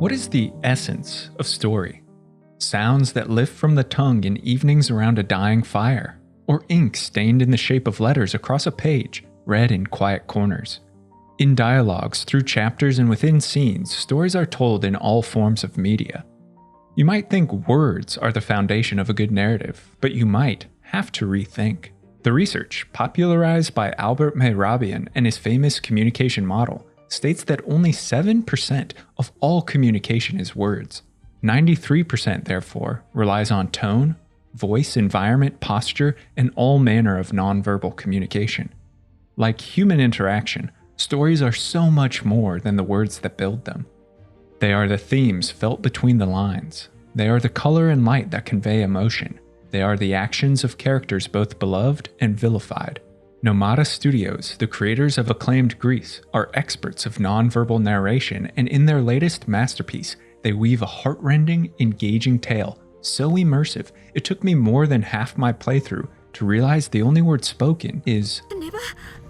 What is the essence of story? Sounds that lift from the tongue in evenings around a dying fire, or ink stained in the shape of letters across a page, read in quiet corners. In dialogues, through chapters, and within scenes, stories are told in all forms of media. You might think words are the foundation of a good narrative, but you might have to rethink. The research, popularized by Albert Mehrabian and his famous communication model, states that only 7% of all communication is words. 93%, therefore, relies on tone, voice, environment, posture, and all manner of nonverbal communication. Like human interaction, stories are so much more than the words that build them. They are the themes felt between the lines. They are the color and light that convey emotion. They are the actions of characters both beloved and vilified. Nomada Studios, the creators of acclaimed Grease, are experts of nonverbal narration, and in their latest masterpiece, they weave a heartrending, engaging tale so immersive it took me more than half my playthrough to realize the only word spoken is Neva,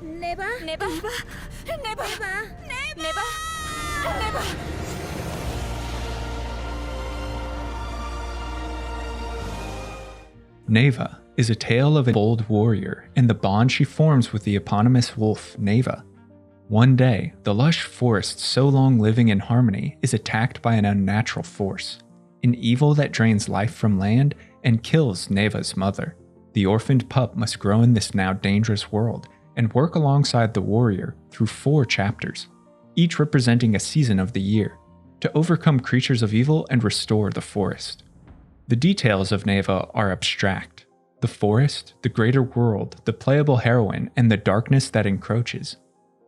Neva, Neva, Neva, Neva, Neva, Neva. Neva is a tale of a bold warrior and the bond she forms with the eponymous wolf, Neva. One day, the lush forest so long living in harmony is attacked by an unnatural force, an evil that drains life from land and kills Neva's mother. The orphaned pup must grow in this now dangerous world and work alongside the warrior through 4 chapters, each representing a season of the year, to overcome creatures of evil and restore the forest. The details of Neva are abstract. The forest, the greater world, the playable heroine, and the darkness that encroaches.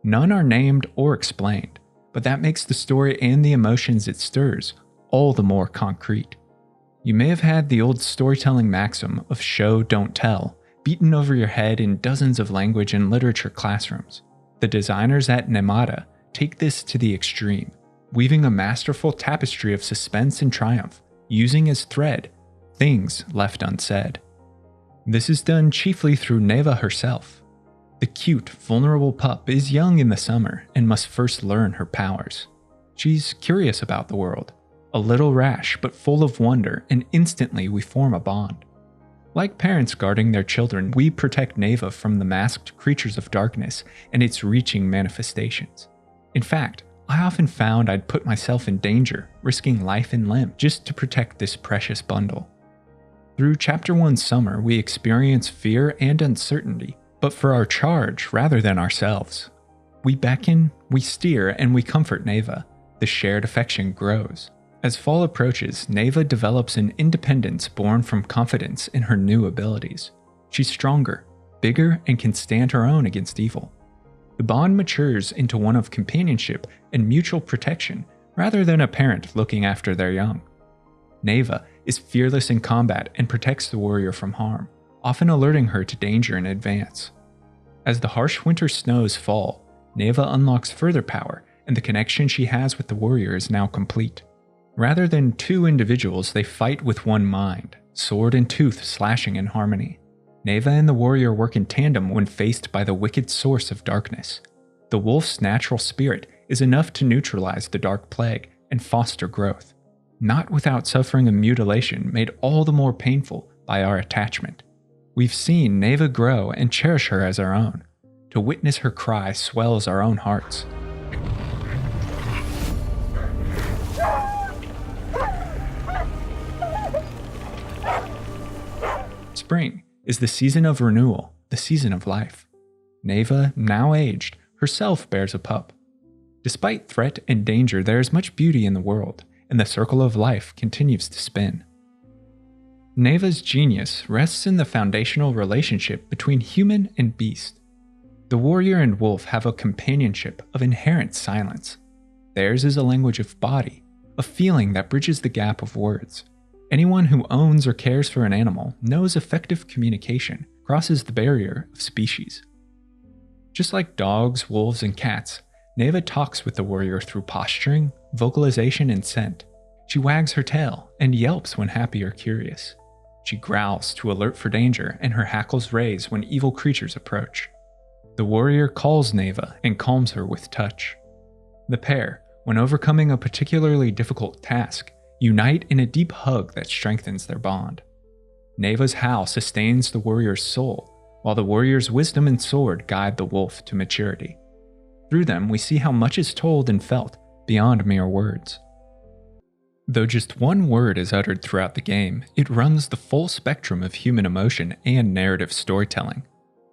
None are named or explained, but that makes the story and the emotions it stirs all the more concrete. You may have had the old storytelling maxim of show, don't tell, beaten over your head in dozens of language and literature classrooms. The designers at Nomada take this to the extreme, weaving a masterful tapestry of suspense and triumph, using as thread things left unsaid. This is done chiefly through Neva herself. The cute, vulnerable pup is young in the summer and must first learn her powers. She's curious about the world, a little rash but full of wonder, and instantly we form a bond. Like parents guarding their children, we protect Neva from the masked creatures of darkness and its reaching manifestations. In fact, I often found I'd put myself in danger, risking life and limb just to protect this precious bundle. Through Chapter 1 Summer, we experience fear and uncertainty, but for our charge rather than ourselves. We beckon, we steer, and we comfort Neva. The shared affection grows. As fall approaches, Neva develops an independence born from confidence in her new abilities. She's stronger, bigger, and can stand her own against evil. The bond matures into one of companionship and mutual protection rather than a parent looking after their young. Neva is fearless in combat and protects the warrior from harm, often alerting her to danger in advance. As the harsh winter snows fall, Neva unlocks further power, and the connection she has with the warrior is now complete. Rather than 2 individuals, they fight with one mind, sword and tooth slashing in harmony. Neva and the warrior work in tandem when faced by the wicked source of darkness. The wolf's natural spirit is enough to neutralize the dark plague and foster growth, not without suffering a mutilation made all the more painful by our attachment. We've seen Neva grow and cherish her as our own. To witness her cry swells our own hearts. Spring is the season of renewal, the season of life. Neva, now aged, herself bears a pup. Despite threat and danger, there is much beauty in the world, and the circle of life continues to spin. Neva's genius rests in the foundational relationship between human and beast. The warrior and wolf have a companionship of inherent silence. Theirs is a language of body, a feeling that bridges the gap of words. Anyone who owns or cares for an animal knows effective communication crosses the barrier of species. Just like dogs, wolves, and cats, Neva talks with the warrior through posturing, vocalization, and scent. She wags her tail and yelps when happy or curious. She growls to alert for danger, and her hackles raise when evil creatures approach. The warrior calls Neva and calms her with touch. The pair, when overcoming a particularly difficult task, unite in a deep hug that strengthens their bond. Neva's howl sustains the warrior's soul, while the warrior's wisdom and sword guide the wolf to maturity. Through them, we see how much is told and felt beyond mere words. Though just one word is uttered throughout the game, it runs the full spectrum of human emotion and narrative storytelling.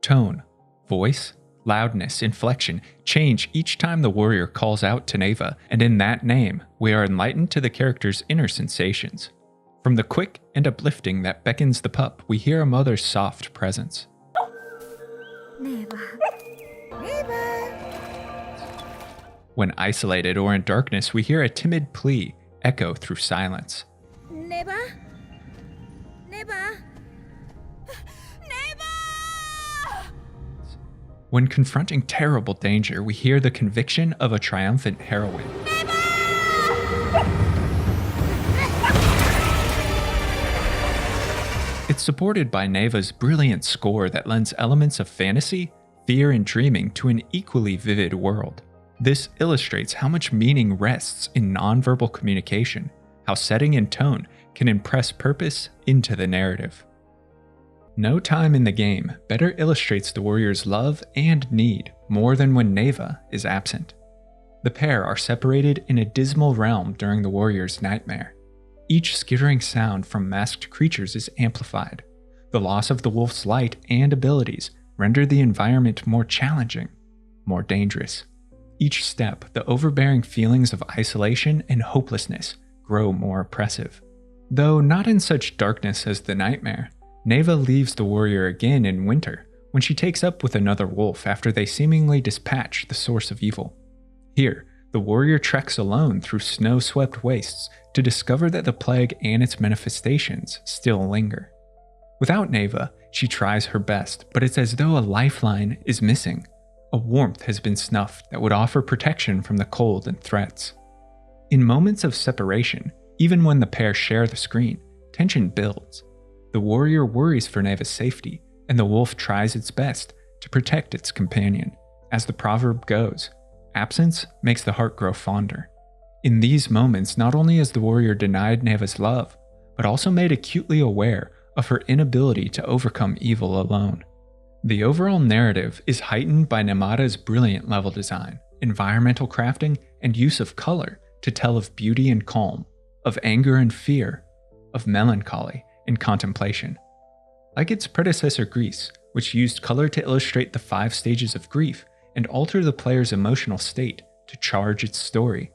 Tone, voice, loudness, inflection change each time the warrior calls out to Neva, and in that name, we are enlightened to the character's inner sensations. From the quick and uplifting that beckons the pup, we hear a mother's soft presence. Neva. Neva. When isolated or in darkness, we hear a timid plea echo through silence. Neva. Neva. Neva. When confronting terrible danger, we hear the conviction of a triumphant heroine. It's supported by Neva's brilliant score that lends elements of fantasy, fear, and dreaming to an equally vivid world. This illustrates how much meaning rests in nonverbal communication, how setting and tone can impress purpose into the narrative. No time in the game better illustrates the warrior's love and need more than when Neva is absent. The pair are separated in a dismal realm during the warrior's nightmare. Each skittering sound from masked creatures is amplified. The loss of the wolf's light and abilities render the environment more challenging, more dangerous. Each step, the overbearing feelings of isolation and hopelessness grow more oppressive. Though not in such darkness as the nightmare, Neva leaves the warrior again in winter when she takes up with another wolf after they seemingly dispatch the source of evil. Here, the warrior treks alone through snow-swept wastes to discover that the plague and its manifestations still linger. Without Neva, she tries her best, but it's as though a lifeline is missing. A warmth has been snuffed that would offer protection from the cold and threats. In moments of separation, even when the pair share the screen, tension builds. The warrior worries for Neva's safety, and the wolf tries its best to protect its companion. As the proverb goes, absence makes the heart grow fonder. In these moments, not only is the warrior denied Neva's love, but also made acutely aware of her inability to overcome evil alone. The overall narrative is heightened by Nomada's brilliant level design, environmental crafting, and use of color to tell of beauty and calm, of anger and fear, of melancholy and contemplation. Like its predecessor Grease, which used color to illustrate the 5 stages of grief and alter the player's emotional state to charge its story,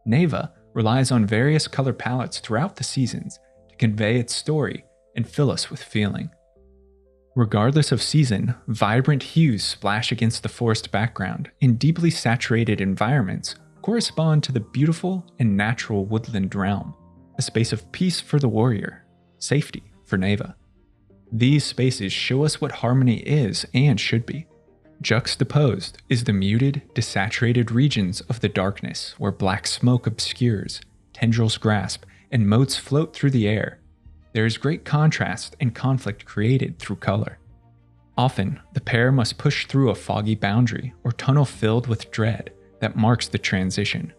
Neva relies on various color palettes throughout the seasons to convey its story and fill us with feeling. Regardless of season, vibrant hues splash against the forest background in deeply saturated environments correspond to the beautiful and natural woodland realm, a space of peace for the warrior, safety for Neva. These spaces show us what harmony is and should be. Juxtaposed is the muted, desaturated regions of the darkness where black smoke obscures, tendrils grasp, and motes float through the air. There is great contrast and conflict created through color. Often, the pair must push through a foggy boundary or tunnel filled with dread that marks the transition.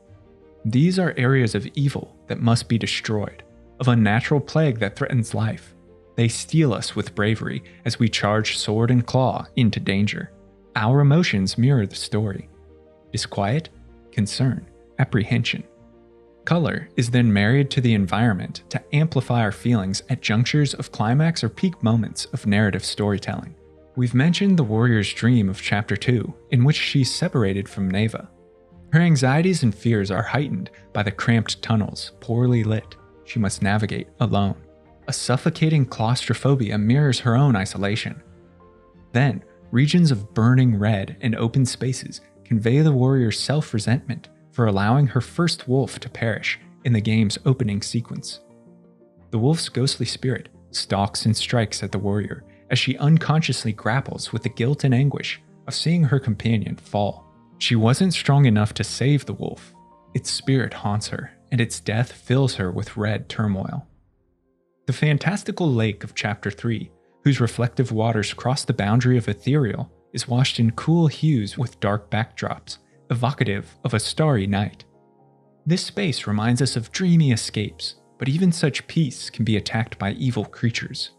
These are areas of evil that must be destroyed, of unnatural plague that threatens life. They steel us with bravery as we charge sword and claw into danger. Our emotions mirror the story: disquiet, concern, apprehension. Color is then married to the environment to amplify our feelings at junctures of climax or peak moments of narrative storytelling. We've mentioned the warrior's dream of Chapter 2, in which she's separated from Neva. Her anxieties and fears are heightened by the cramped tunnels, poorly lit, she must navigate alone. A suffocating claustrophobia mirrors her own isolation. Then, regions of burning red and open spaces convey the warrior's self-resentment for allowing her first wolf to perish in the game's opening sequence. The wolf's ghostly spirit stalks and strikes at the warrior as she unconsciously grapples with the guilt and anguish of seeing her companion fall. She wasn't strong enough to save the wolf. Its spirit haunts her, and its death fills her with red turmoil. The fantastical lake of Chapter 3, whose reflective waters cross the boundary of ethereal, is washed in cool hues with dark backdrops, evocative of a starry night. This space reminds us of dreamy escapes, but even such peace can be attacked by evil creatures.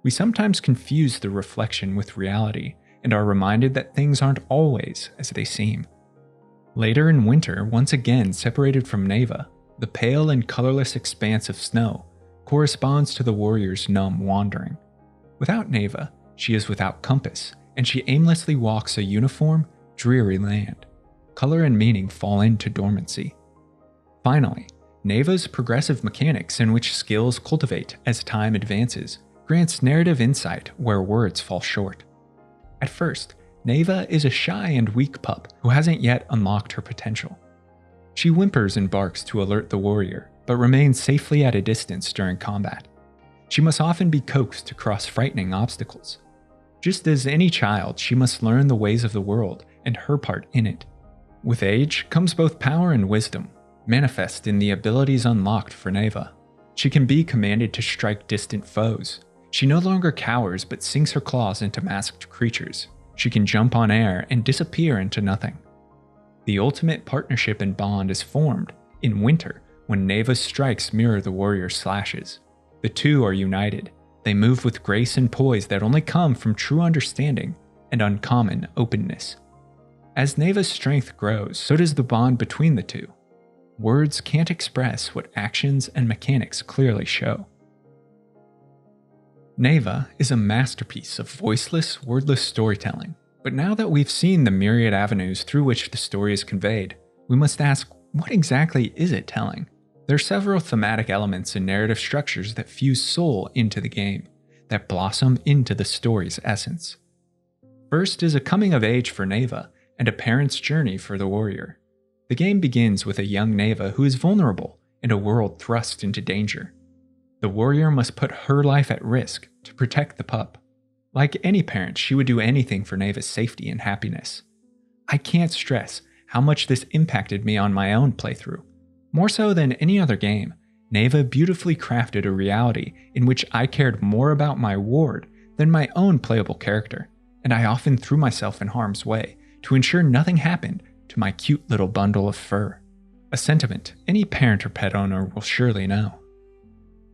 We sometimes confuse the reflection with reality and are reminded that things aren't always as they seem. Later in winter, once again separated from Neva, the pale and colorless expanse of snow corresponds to the warrior's numb wandering. Without Neva, she is without compass, and she aimlessly walks a uniform, dreary land. Color and meaning fall into dormancy. Finally, Neva's progressive mechanics in which skills cultivate as time advances grants narrative insight where words fall short. At first, Neva is a shy and weak pup who hasn't yet unlocked her potential. She whimpers and barks to alert the warrior, but remains safely at a distance during combat. She must often be coaxed to cross frightening obstacles. Just as any child, she must learn the ways of the world and her part in it. With age comes both power and wisdom, manifest in the abilities unlocked for Neva. She can be commanded to strike distant foes. She no longer cowers but sinks her claws into masked creatures. She can jump on air and disappear into nothing. The ultimate partnership and bond is formed in winter when Neva's strikes mirror the warrior's slashes. The two are united. They move with grace and poise that only come from true understanding and uncommon openness. As Neva's strength grows, so does the bond between the two. Words can't express what actions and mechanics clearly show. Neva is a masterpiece of voiceless, wordless storytelling, but now that we've seen the myriad avenues through which the story is conveyed, we must ask, what exactly is it telling? There are several thematic elements and narrative structures that fuse soul into the game, that blossom into the story's essence. First is a coming of age for Neva and a parent's journey for the warrior. The game begins with a young Neva who is vulnerable in a world thrust into danger. The warrior must put her life at risk to protect the pup. Like any parent, she would do anything for Neva's safety and happiness. I can't stress how much this impacted me on my own playthrough. More so than any other game, Neva beautifully crafted a reality in which I cared more about my ward than my own playable character, and I often threw myself in harm's way to ensure nothing happened to my cute little bundle of fur. A sentiment any parent or pet owner will surely know.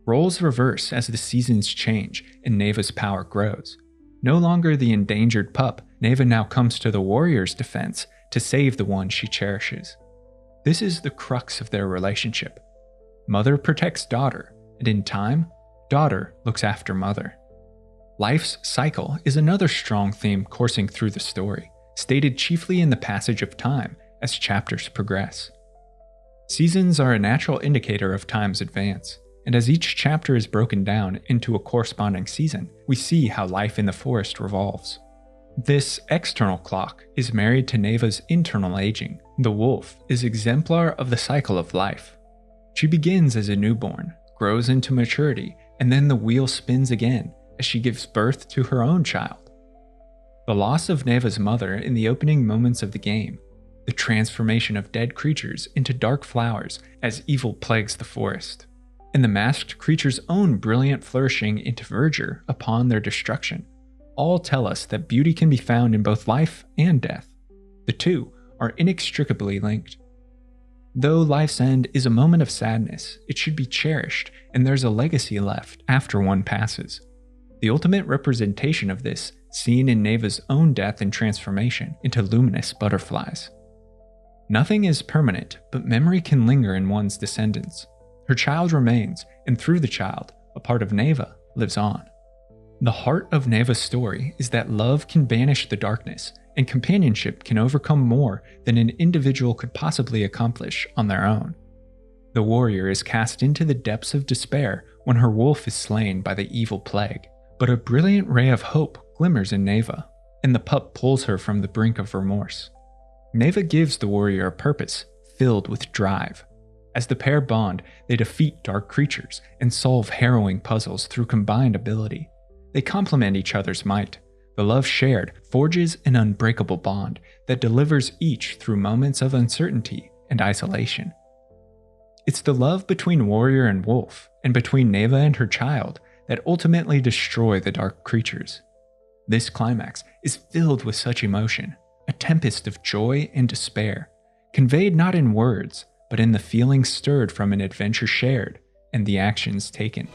Roles reverse as the seasons change and Neva's power grows. No longer the endangered pup, Neva now comes to the warrior's defense to save the one she cherishes. This is the crux of their relationship. Mother protects daughter, and in time, daughter looks after mother. Life's cycle is another strong theme coursing through the story, stated chiefly in the passage of time as chapters progress. Seasons are a natural indicator of time's advance, and as each chapter is broken down into a corresponding season, we see how life in the forest revolves. This external clock is married to Neva's internal aging. The wolf is exemplar of the cycle of life. She begins as a newborn, grows into maturity, and then the wheel spins again as she gives birth to her own child. The loss of Neva's mother in the opening moments of the game, the transformation of dead creatures into dark flowers as evil plagues the forest, and the masked creature's own brilliant flourishing into verdure upon their destruction, all tell us that beauty can be found in both life and death. The two are inextricably linked. Though life's end is a moment of sadness, it should be cherished, and there's a legacy left after one passes. The ultimate representation of this seen in Neva's own death and transformation into luminous butterflies. Nothing is permanent, but memory can linger in one's descendants. Her child remains, and through the child, a part of Neva lives on. The heart of Neva's story is that love can banish the darkness, and companionship can overcome more than an individual could possibly accomplish on their own. The warrior is cast into the depths of despair when her wolf is slain by the evil plague, but a brilliant ray of hope glimmers in Neva, and the pup pulls her from the brink of remorse. Neva gives the warrior a purpose filled with drive. As the pair bond, they defeat dark creatures and solve harrowing puzzles through combined ability. They complement each other's might. The love shared forges an unbreakable bond that delivers each through moments of uncertainty and isolation. It's the love between warrior and wolf, and between Neva and her child, that ultimately destroy the dark creatures. This climax is filled with such emotion, a tempest of joy and despair, conveyed not in words, but in the feelings stirred from an adventure shared and the actions taken.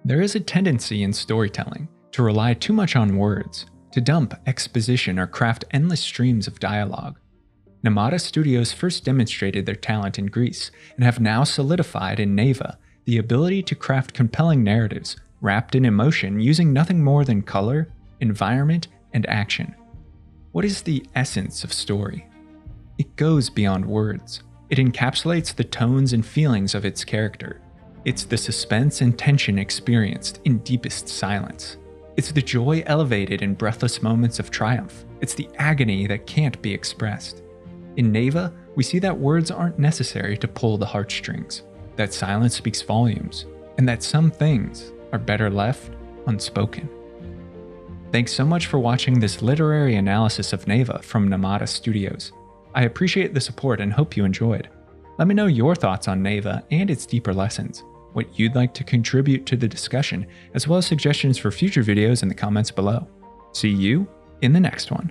There is a tendency in storytelling to rely too much on words, to dump exposition or craft endless streams of dialogue. Nomada Studios first demonstrated their talent in Greece and have now solidified in Neva the ability to craft compelling narratives wrapped in emotion using nothing more than color, environment, and action. What is the essence of story? It goes beyond words. It encapsulates the tones and feelings of its character. It's the suspense and tension experienced in deepest silence. It's the joy elevated in breathless moments of triumph. It's the agony that can't be expressed. In Neva, we see that words aren't necessary to pull the heartstrings, that silence speaks volumes, and that some things are better left unspoken. Thanks so much for watching this literary analysis of Neva from Nomada Studios. I appreciate the support and hope you enjoyed. Let me know your thoughts on Neva and its deeper lessons, what you'd like to contribute to the discussion, as well as suggestions for future videos in the comments below. See you in the next one.